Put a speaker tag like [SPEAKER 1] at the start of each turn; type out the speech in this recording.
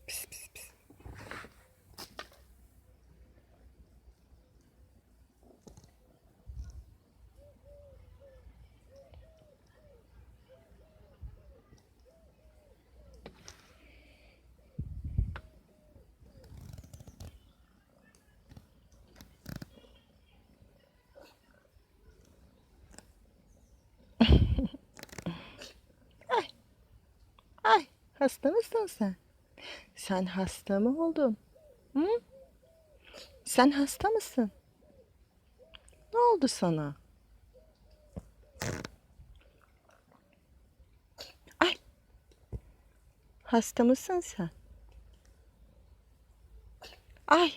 [SPEAKER 1] Pis pis pis. Ay, ay, hasta mısın sen? Sen hasta mı oldun? Hı? Sen hasta mısın? Ne oldu sana? Ay, hasta mısın sen? Ay,